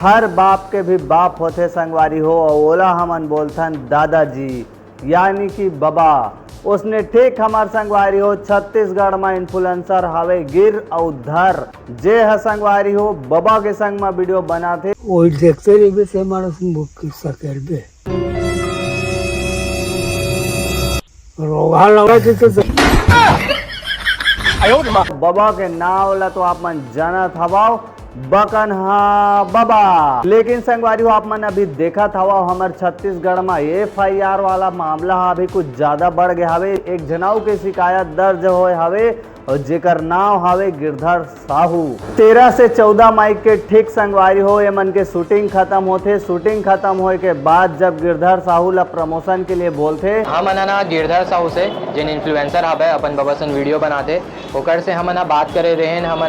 हर बाप के भी बाप होते संगवारी हो और ओला हमन बोलथन दादाजी यानी कि बाबा। उसने ठीक हमार संगवारी हो छत्तीसगढ़ में इन्फ्लुएंसर हवे गिर और धर जे है संगवारी हो बाबा के संग में वीडियो बनाते ওই দেখতে রেবে সে মানুষ মুখ কিসা করবে रोगा लगा तो बाबा के नाव ला तो आप मन जानत हवाओ बकन हा बाबा। लेकिन संगवारी हो आप मन अभी देखा था हमारे छत्तीसगढ़ में FIR वाला मामला अभी कुछ ज्यादा बढ़ गया हवे। एक जनाऊ के शिकायत दर्ज होए हवे और जेकर नाम हवे गिरधर साहू। 13 से 14 मई के ठीक संगवारी हो ये मन के शूटिंग खत्म होते। शूटिंग खत्म होए के बाद जब गिरधर साहू ला प्रमोशन के लिए बोलते हम ना गिरधर साहू से जिन इन्फ्लुएंसर हवे अपन बबसन वीडियो बनाते ओकर से हम बात करे रहे हम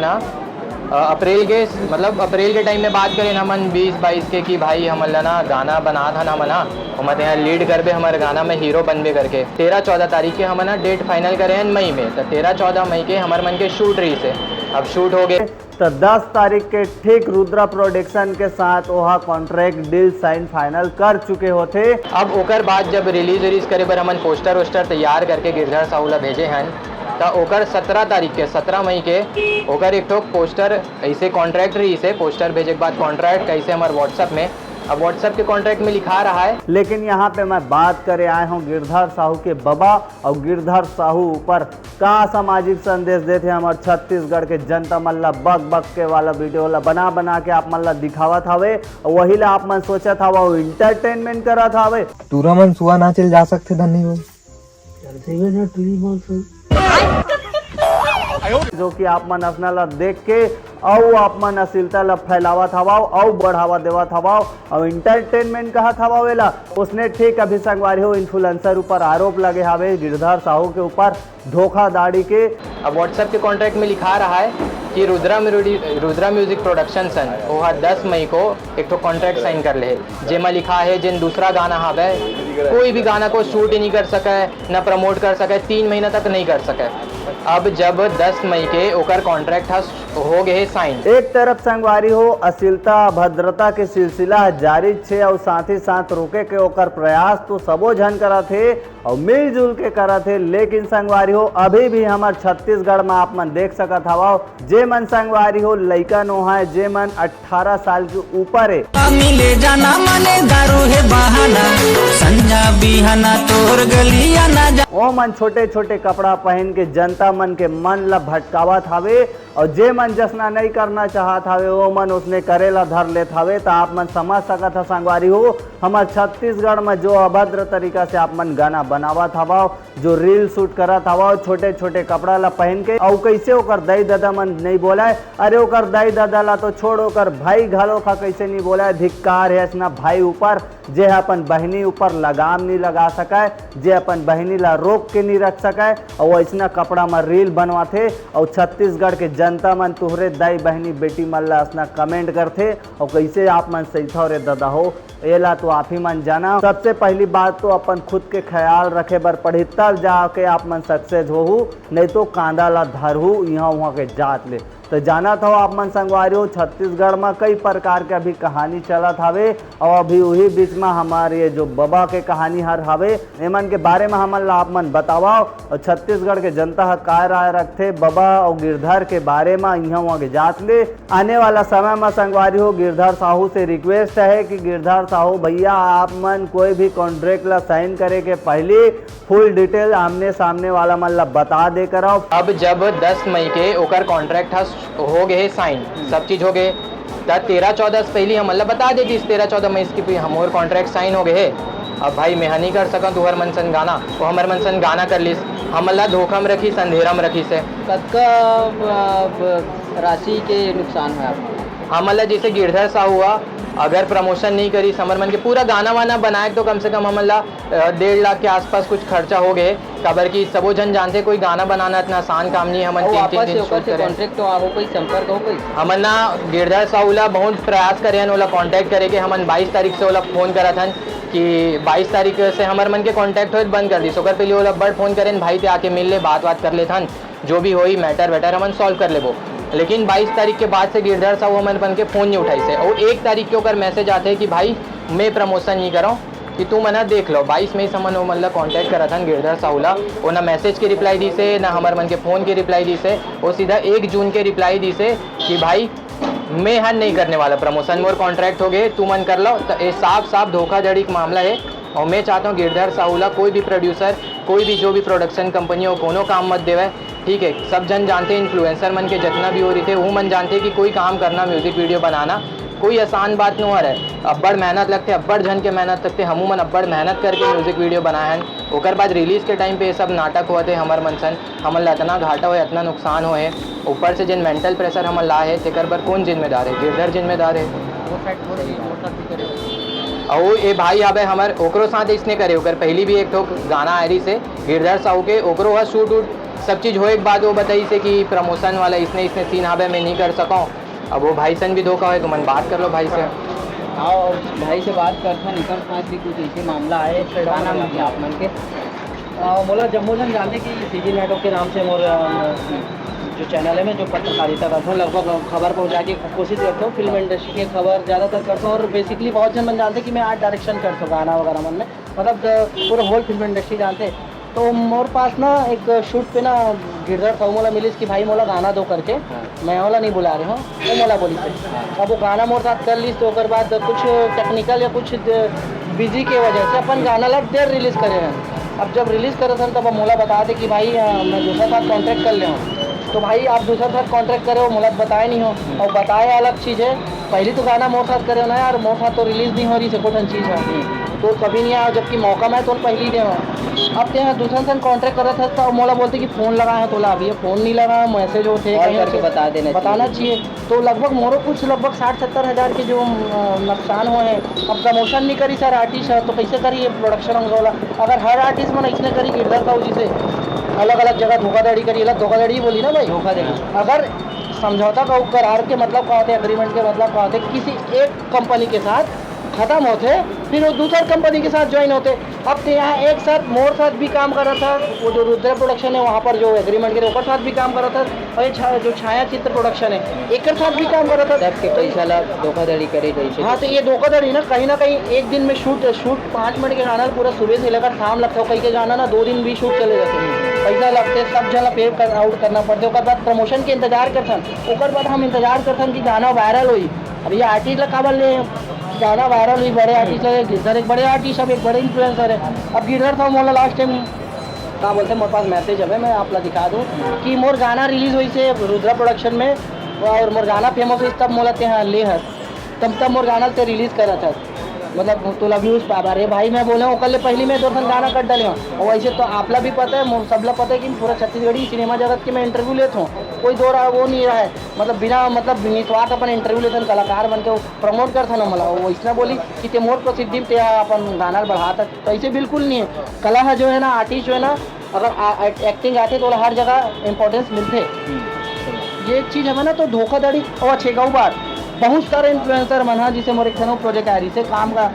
अप्रैल के टाइम में बात करें हमन 20-22 के कि भाई हमन ना गाना बना था ना मना हम यहाँ लीड करबे हमारे गाना में हीरो बनबे करके 13-14 तारीख के हम ना डेट फाइनल करे हैं मई में। तो 13-14 मई के हमारे मन के शूट रही से अब शूट हो गए तो 10 तारीख के ठीक रुद्रा प्रोडक्शन के साथ वहाँ कॉन्ट्रैक्ट डील साइन फाइनल कर चुके होते। अब ओकर बाद जब रिलीज करे बर हमन पोस्टर वोस्टर तैयार करके गिरधर साहू ला भेजे हैं तो ओकर 17 मई के ओकर एक ठो पोस्टर ऐसे कॉन्ट्रैक्ट रही से पोस्टर भेजे के बाद कॉन्ट्रैक्ट कैसे हमारे व्हाट्सएप में अब व्हाट्सएप के कॉन्ट्रैक्ट में लिखा रहा है। लेकिन यहाँ पे मैं बात करे आए हूँ गिरधर साहू के बाबा और गिरधर साहू ऊपर कहाँ सामाजिक संदेश देते हमारे छत्तीसगढ़ के जनता मल्ला बक के वाला वीडियो ला बना के आप मल्ला दिखावत हवे और वही ला आप मन सोचा था वो इंटरटेनमेंट करा था हवे। तुरा मन सुआ ना चल जा सकते धनी हो जो कि आप मन अपना ला देख के और आप मन अश्लीलता ला फैलावा था और बढ़ावा देवा था और इंटरटेनमेंट कहा था वेला। उसने ठीक अभी संगवारी हो इन्फ्लुएंसर ऊपर आरोप लगे हवे गिरधर साहू के ऊपर धोखाधड़ी के। अब व्हाट्सएप के कॉन्ट्रैक्ट में लिखा रहा है कि रुद्रा म्यूजिक प्रोडक्शन सन वह 10 मई को एक तो कॉन्ट्रैक्ट साइन कर ले जेमा लिखा है जिन दूसरा गाना हवे कोई भी गाना को शूट ही नहीं कर सके न प्रमोट कर सके 3 महीना तक नहीं कर सके। अब जब 10 मई के ओकर कॉन्ट्रैक्ट हो गए साइन। एक तरफ संगवारी हो अश्लीलता भद्रता के सिलसिला जारी छे और साथ ही साथ रोके के ओकर प्रयास तो सबो जन करा थे और मिलजुल के करा थे। लेकिन संगवारी हो अभी भी हमारे छत्तीसगढ़ में आप मन देख सकत हवा जे मन संगवारी हो लइका नो है जे मन 18 साल के ऊपर है मिले जाना मने दारू है बहाना संजा बिहाना तोर गलिया ना जा ओ मन छोटे छोटे कपड़ा पहन के जनता मन के मन ला भटकावत हवे और जे मन जसना नहीं करना चाहत हवे वो मन उसने करेला धर लेत हवे। तो आप मन समझ सकत है संगवारी हो हमारे छत्तीसगढ़ में जो अभद्र तरीका से आप मन गाना बनावत हवा जो रील शूट करत हवा छोटे छोटे कपड़ा ला पहन के और कैसे ओकर दाई दादा मन नहीं बोलाए अरे ओकर दाई दादा ला तो छोड़ ओकर भाई घालो खा कैसे नहीं बोलाए धिक्कार है अपना भाई ऊपर जे अपन बहनी ऊपर लगाम नहीं लगा सके जे अपन बहनी ला रोक के नहीं रख सके और वैसना कपड़ा में रील बनवाते और छत्तीसगढ़ के जनता मन तुहरे दाई बहनी बेटी मन ला अपना कमेंट करते और कैसे आप मन सही था रे दादा हो एला तो आप ही मन जाना। सबसे पहली बात तो अपन खुद के ख्याल रखे बर पड़ी तब जाके आप मन सक्सेस हो नहीं तो कांदा ला धरहू यहाँ वहाँ के जात ले। तो जाना था आप मन संगवारी हो छत्तीसगढ़ में कई प्रकार के अभी कहानी चलत हवे और अभी वही बीच में हमारे ये जो बाबा के कहानी हर हवे एमन के बारे में हमन ला आप मन बतावाओ और छत्तीसगढ़ के जनता का राय रखते बाबा और गिरधर के बारे में यहाँ वहाँ के जात ले। आने वाला समय में संगवारी हो गिरधर साहू से रिक्वेस्ट है कि गिरधर साहू भैया आप मन कोई भी कॉन्ट्रैक्ट ला साइन करे के पहले फुल डिटेल आमने सामने वाला मन ला बता दे कर आओ। अब जब 10 मई के ओकर कॉन्ट्रैक्ट हो गए साइन सब चीज हो गए 13-14 से पहले हम बता देती 13-14 मई की हमारे कॉन्ट्रैक्ट साइन हो गए। अब भाई मैं नहीं कर सका तुहर मनसन गाना वो हमारे मनसन गाना कर लिस हम धोखा में रखी अंधेरा में रखी से कतका राशि के नुकसान है आपको हम जैसे गिरधर साहू हुआ अगर प्रमोशन नहीं करी समर मन के पूरा गाना वाना बनाए तो कम से कम हम 1.5 लाख के आसपास कुछ खर्चा हो गए। खबर की सबो जन जानते कोई गाना बनाना इतना आसान काम नहीं है। हमन 3 दिन शूट करें कॉन्ट्रैक्ट तो आपको कोई संपर्क हो कोई हमन ना गिरधर साहू ला बहुत प्रयास करे ओला कांटेक्ट करे के हमन 22 तारीख से ओला फोन करा था कि 22 तारीख से हमारे मन के कांटेक्ट हो बंद कर दी सोकर पहले ओला बड़ फोन करें भाई ते आके मिल ले बात कर ले था जो भी होई मैटर वेटर हमन सॉल्व कर लेबो। लेकिन 22 तारीख के बाद से गिरधर साहू हमारे बन के फ़ोन नहीं उठाई से, और 1 तारीख के ऊपर मैसेज आते हैं कि भाई मैं प्रमोशन नहीं कराऊँ कि तू मना देख लो। 22 मई से मन वो मतलब कॉन्टैक्ट करा था गिरधर साहूला, वो ना मैसेज की रिप्लाई दी से ना हमारे मन के फ़ोन की रिप्लाई दी से, वो सीधा 1 जून के रिप्लाई दी से कि भाई मैं हन नहीं करने वाला प्रमोशन, मोर कॉन्ट्रैक्ट हो गए, तू मन कर लो। तो ये साफ साफ धोखाधड़ी का मामला है, और मैं चाहता हूँ गिरधर साहूला कोई भी प्रोड्यूसर, कोई भी जो भी प्रोडक्शन कंपनी हो, कोनो काम मत देवे, ठीक है। सब जन जानते हैं, इन्फ्लुएंसर मन के जितना भी हो रही थे वो मन जानते हैं कि कोई काम करना, म्यूज़िक वीडियो बनाना कोई आसान बात नहीं हो रहा है। अब्बड़ मेहनत लगते, अब्बड़ जन के मेहनत लगते, हमू मन अब्बड़ मेहनत करके म्यूज़िक वीडियो बनाए हैं। ओकर बाद रिलीज़ के टाइम पे ये सब नाटक हुआ थे हमार मन सन, हमन ला इतना घाटा हो, इतना नुकसान हो है, ऊपर से जिन मेंटल प्रेशर हमन ला है तेकर पर कौन जिम्मेदार है? गिरधर जिम्मेदार है। और ये भाई आबे हमार ओकरो साथ इसने करे, ओकर पहली भी एक ठोक गाना आयरी से गिरधर साहू के, ओकरो वह शूट वूट सब चीज़ हो एक बाद वो बताई से कि प्रमोशन वाला इसने सीन आबे मैं नहीं कर सकूँ। अब वो भाई सन भी धोखा है तो मन बात कर लो भाई से। हाँ, और भाई से बात करता निकल पास भी कुछ ऐसे मामला है, गाना में आप मन के बोला जम्मू जन जानते कि सीजी नेटवर्क के नाम से मोर जो चैनल है मैं जो पत्रकारिता करता हूँ, लगभग खबर पहुँचा के कोशिश करता हूँ, फिल्म इंडस्ट्री की खबर ज़्यादातर करता हूँ। और बेसिकली बहुत जन मन जानते कि मैं आर्ट डायरेक्शन करता हूँ, गाना वगैरह मन में, मतलब पूरा होल फिल्म इंडस्ट्री जानते। तो मोर पास ना एक शूट पे ना गिरधर साहू मोला मिली कि भाई मोला गाना दो करके, मैं वाला नहीं बुला रही हूँ, वो मोला बोली थे। अब वो गाना मोर साथ कर ली, तो ओकर बाद कुछ टेक्निकल या कुछ बिजी के वजह से अपन गाना ला देर रिलीज़ करे हैं। अब जब रिलीज़ करे थे तब मोला बता दे कि भाई मैं दूसरा साथ कॉन्ट्रैक्ट कर ले हूँ। तो भाई आप दूसरा साथ कॉन्ट्रैक्ट करे हो, मोला बताए नहीं हो, और बताए अलग चीज़ है, पहली तो गाना मोर साथ करे हो ना यार, मोर साथ तो रिलीज़ नहीं हो रही, सेकोटन चीज़ है तो कभी नहीं आया, जबकि मौका मैं तो पहली दे रहा। अब यहाँ दूसरा सन कॉन्ट्रैक्ट कर रहा था तो मोला बोलते कि फ़ोन लगाए तो अभी ये फ़ोन नहीं लगा, मैसेज होते करके बताना चाहिए। तो लगभग मोरो कुछ लगभग 60-70 हज़ार के जो नुकसान हुए हैं। अब प्रमोशन नहीं करी सर आर्टिस्ट है तो कैसे करिए प्रोडक्शन वाला? अगर हर आर्टिस्ट मन इसने करी गिरधर साहू जी से अलग अलग जगह धोखाधड़ी करी, अलग धोखाधड़ी बोली ना भाई, धोखाधड़ी। अगर समझौता का करार के मतलब क्या होते, एग्रीमेंट के मतलब क्या होते, किसी एक कंपनी के साथ ख़त्म होते फिर वो दूसरा कंपनी के साथ ज्वाइन होते। अब तो यहाँ एक साथ मोर साथ भी काम कर रहा था, वो जो रुद्र प्रोडक्शन है वहाँ पर जो एग्रीमेंट के ऊपर साथ भी काम कर रहा था, और ये जो छाया चित्र प्रोडक्शन है एक साथ भी काम कर रहा था। के पैसा ला धोखाधड़ी करे गई। हाँ, तो ये धोखाधड़ी ना कहीं एक दिन में शूट 5 मिनट के गाना पूरा सुबह से लेकर शाम लगता है, कहीं के गाना ना 2 दिन भी शूट चले जाते, पैसा लगते, सब जगह पे आउट करना पड़ते। और बाद प्रमोशन के इंतजार करथन, और बाद हम इंतजार करथन कि गाना वायरल हुई। अब ये आर्टिस्ट ला काबल ले गाना वायरल हुई, बड़े आर्टिस्ट लगे, गिरधर एक बड़े आर्टिस्ट, अब एक बड़े इन्फ्लुएंसर है। अब गिरधर था मोला लास्ट टाइम क्या बोलते हैं, मेरे पास मैसेज है, मैं आप ला दिखा दूँ कि मोर गाना रिलीज़ हुई से रुद्रा प्रोडक्शन में, और मोर गाना फेमस हुई तब मोला ते हाँ ले हस तब मोर गाना ते रिलीज़ करा था, मतलब तो व्यूज़ पा। अरे भाई मैं बोले हूँ कल पहले मैं 2 गाना कर डाले हूँ। और वैसे तो आपला भी पता है, सबला पता है कि पूरा छत्तीसगढ़ी सिनेमा जगत के मैं इंटरव्यू लेता हूँ, कोई दो रहा वो नहीं रहा है, मतलब बिना मतलब निस्वार्थ अपन इंटरव्यू लेते कलाकार बन के प्रमोट करता ना मला। वो इसने बोली कि ते मोर प्रसिद्धि ते अपन गाना बढ़ाता, तो ऐसे बिल्कुल नहीं है। कला जो है ना, आर्टिस्ट जो है ना, अगर एक्टिंग आती है तो हर जगह इम्पोर्टेंस मिलते। ये एक चीज़ है ना, तो धोखाधड़ी। और अच्छे गाँव बात बहुत सारे इन्फ्लुएंसर मना जिसे मोर एक प्रोजेक्ट आ रही से काम का,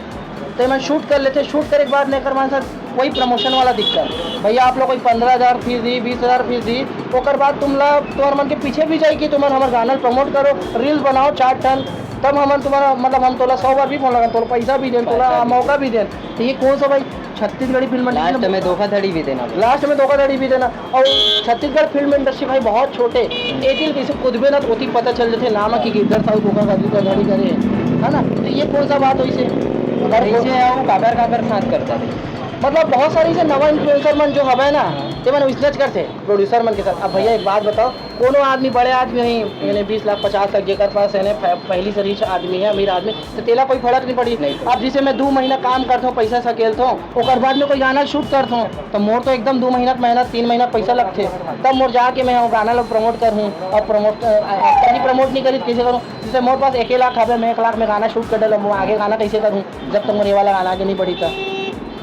तो मैं शूट कर लेते, शूट करे के बाद नहीं कर मान सर वही प्रमोशन वाला दिक्कत, भैया आप लोग कोई 15,000 फीस दी, 20,000 फीस दी, ओकर बाद तुम्हारे मन के पीछे भी जाए कि तुम हमारे गाना प्रमोट करो, रील्स बनाओ 4 टन, तब हम तुम्हारा मतलब हम तोला 100 बार भी फोन लगा, तोला पैसा भी दें, तोला मौका भी दें। तो ये कौन सा भाई छत्तीसगढ़ी फिल्म लास्ट में धोखाधड़ी भी देना, लास्ट में धोखाधड़ी भी देना। और छत्तीसगढ़ फिल्म इंडस्ट्री भाई बहुत छोटे, एक दिन किसी खुद भी ना तो पता चल जाते नाम है कि गिरधर साहू धोखाधड़ी करे, है ना। तो ये कौन सा बात हुई से, अगर इसे वो काबर साथ करता है, मतलब बहुत सारी से नवा इन्फ्लुएंसर मन जो हवे ना ते मन बिजनेस करते प्रोड्यूसर मन के साथ। अब भैया एक बात बताओ, कोनो आदमी बड़े आदमी है यानी 20 लाख 50 लाख जेकर पास है पहली से रिच आदमी है, अमीर आदमी, तो तेला कोई फर्क नहीं पड़ी। अब जिसे मैं 2 महीना काम करता हूँ, पैसा सकेलता हूँ, और बाद में कोई गाना शूट करता हूँ, तो मोर तो एकदम 2 महीना मेहनत 3 महीना पैसा लगते, तब मोर जाके मैं वो गाना लोग प्रमोट करूँ। और प्रमोट नहीं करी कैसे करूँ, जैसे मोर पास 1 लाख है, मैं 1 लाख में गाना शूट कर डालूँ, वो आगे गाना कैसे करूँ जब तक मोरे वाला गाना आगे नहीं बढ़ी था,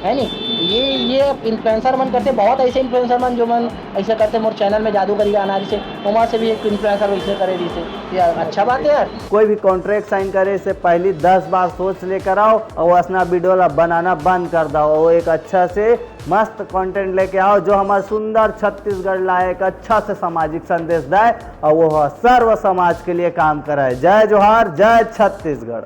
है नहीं। ये इन्फ्लुएंसर मन करते, बहुत ऐसे इन्फ्लुएंसर मन जो मन ऐसे करते, मोर चैनल में जादूगरी गाना जैसे वहाँ से भी एक इन्फ्लुएंसर वैसे करे जैसे, ये अच्छा बात है यार। कोई भी कॉन्ट्रैक्ट साइन करे से पहले 10 बार सोच लेकर आओ और अपना वीडियो ला बनाना बंद कर दो। वो एक अच्छा से मस्त कंटेंट लेके आओ जो हमारे सुंदर छत्तीसगढ़ लायक अच्छा से सामाजिक संदेश दे और वो सर्व समाज के लिए काम कराए। जय जोहार, जय छत्तीसगढ़।